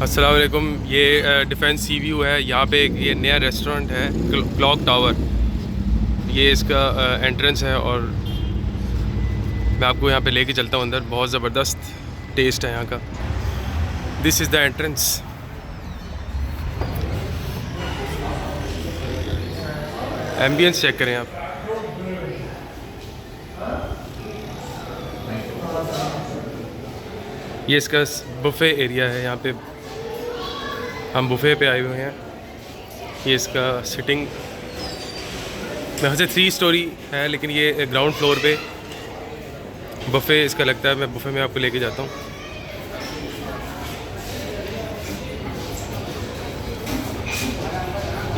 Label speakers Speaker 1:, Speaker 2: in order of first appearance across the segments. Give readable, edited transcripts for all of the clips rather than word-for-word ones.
Speaker 1: अस्सलाम वालेकुम। ये डिफेंस सी व्यू है। यहाँ पे एक ये नया रेस्टोरेंट है क्लॉक टावर। ये इसका एंट्रेंस है और मैं आपको यहाँ पे लेके चलता हूँ अंदर। बहुत ज़बरदस्त टेस्ट है यहाँ का। This is the entrance. Ambience check करें आप। ये इसका बुफ़े एरिया है। यहाँ पे हम बुफ़े पे आए हुए हैं। ये इसका सिटिंग वहाँ से 3 स्टोरी है, लेकिन ये ग्राउंड फ्लोर पे बुफ़े इसका लगता है। मैं बुफ़े में आपको लेके जाता हूँ।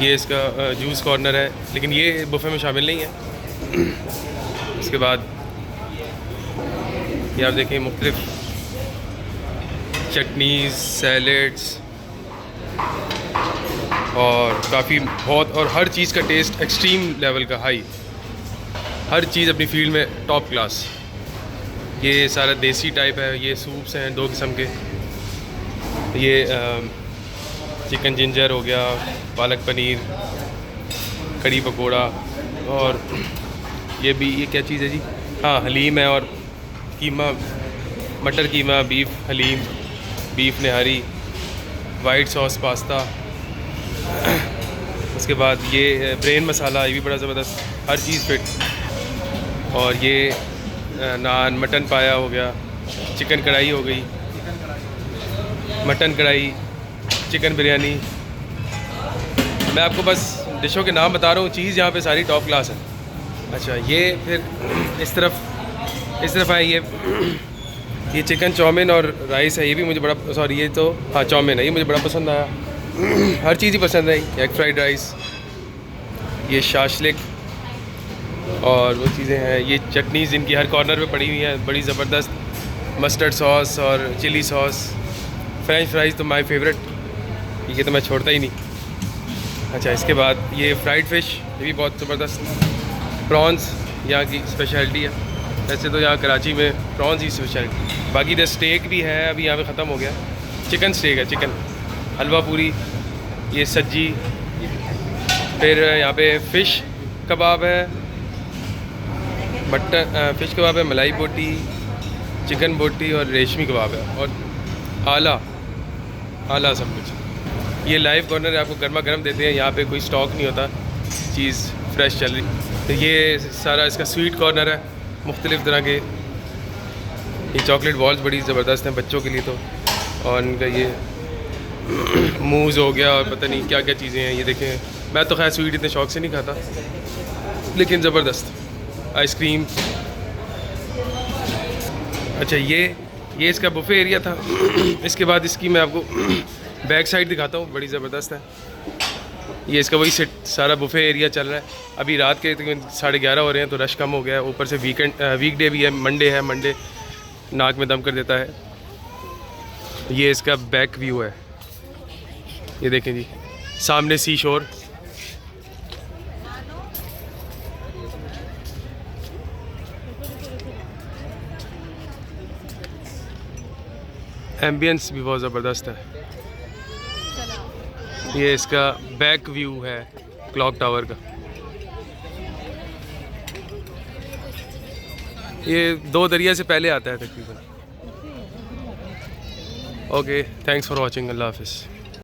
Speaker 1: ये इसका जूस कॉर्नर है, लेकिन ये बुफ़े में शामिल नहीं है। उसके बाद ये आप देखें मुख्तलिफ चटनीज़, सैलेड्स और काफ़ी बहुत, और हर चीज़ का टेस्ट एक्सट्रीम लेवल का, हाई। हर चीज़ अपनी फील्ड में टॉप क्लास। ये सारा देसी टाइप है। ये सूप्स हैं 2 किस्म के। ये चिकन जिंजर हो गया, पालक पनीर, कड़ी पकोड़ा, और ये क्या चीज़ है जी? हाँ, हलीम है, और कीमा, मटर keema, beef haleem, beef nihari, white sauce pasta. उसके बाद ये ब्रेन मसाला, ये भी बड़ा ज़बरदस्त, हर चीज़ फिट। और ये नान, मटन पाया हो गया, चिकन कढ़ाई हो गई, मटन कढ़ाई, चिकन बिरयानी। मैं आपको बस डिशों के नाम बता रहा हूँ। चीज़ यहाँ पे सारी टॉप क्लास है। अच्छा, ये फिर इस तरफ है। ये चिकन चाउमीन और राइस है। ये भी मुझे बड़ा, सॉरी ये तो हाँ चाउमीन है, ये मुझे बड़ा पसंद आया। हर चीज़ ही पसंद आई। एग फ्राइड राइस, ये शाशलिक, और वो चीज़ें हैं। ये चटनीज़ इनकी हर कॉर्नर पे पड़ी हुई हैं, बड़ी ज़बरदस्त। मस्टर्ड सॉस और चिली सॉस। फ्रेंच फ्राइज़ तो माय फेवरेट, ये तो मैं छोड़ता ही नहीं। अच्छा, इसके बाद ये फ्राइड फ़िश, ये भी बहुत ज़बरदस्त। प्रॉन्स यहाँ की स्पेशलिटी है। वैसे तो यहाँ कराची में प्रॉन्स ही स्पेशलिटी। बाकी द स्टेक भी है, अभी यहाँ पे ख़त्म हो गया। चिकन स्टेक है, चिकन हलवा पूरी, ये सज्जी। फिर यहाँ पे फ़िश कबाब है, मटन फ़िश कबाब है, मलाई बोटी, चिकन बोटी और रेशमी कबाब है, और आला सब कुछ। ये लाइव कॉर्नर है, आपको गर्मा गर्म देते हैं। यहाँ पे कोई स्टॉक नहीं होता, चीज़ फ्रेश चल रही। तो ये सारा इसका स्वीट कॉर्नर है, मुख्तलिफ़ तरह के। ये चॉकलेट बॉल्स बड़ी ज़बरदस्त हैं बच्चों के लिए तो। और इनका ये मूज़ हो गया, और पता नहीं क्या क्या चीज़ें हैं। ये देखें, मैं तो खैर स्वीट इतने शौक से नहीं खाता, लेकिन ज़बरदस्त आइसक्रीम। अच्छा, ये इसका बुफ़े एरिया था। इसके बाद इसकी मैं आपको बैक साइड दिखाता हूँ, बड़ी ज़बरदस्त है। ये इसका वही सारा बुफ़े एरिया चल रहा है। अभी रात के 11:30 हो रहे हैं, तो रश कम हो गया है। ऊपर से वीकडे भी है, मंडे नाक में दम कर देता है। ये इसका बैक व्यू है, ये देखें जी, सामने सी शोर। एम्बियंस भी बहुत ज़बरदस्त है। ये इसका बैक व्यू है क्लॉक टावर का। ये 2 दरिया से पहले आता है तकरीबन। Okay, thanks for watching. अल्लाह हाफिज़।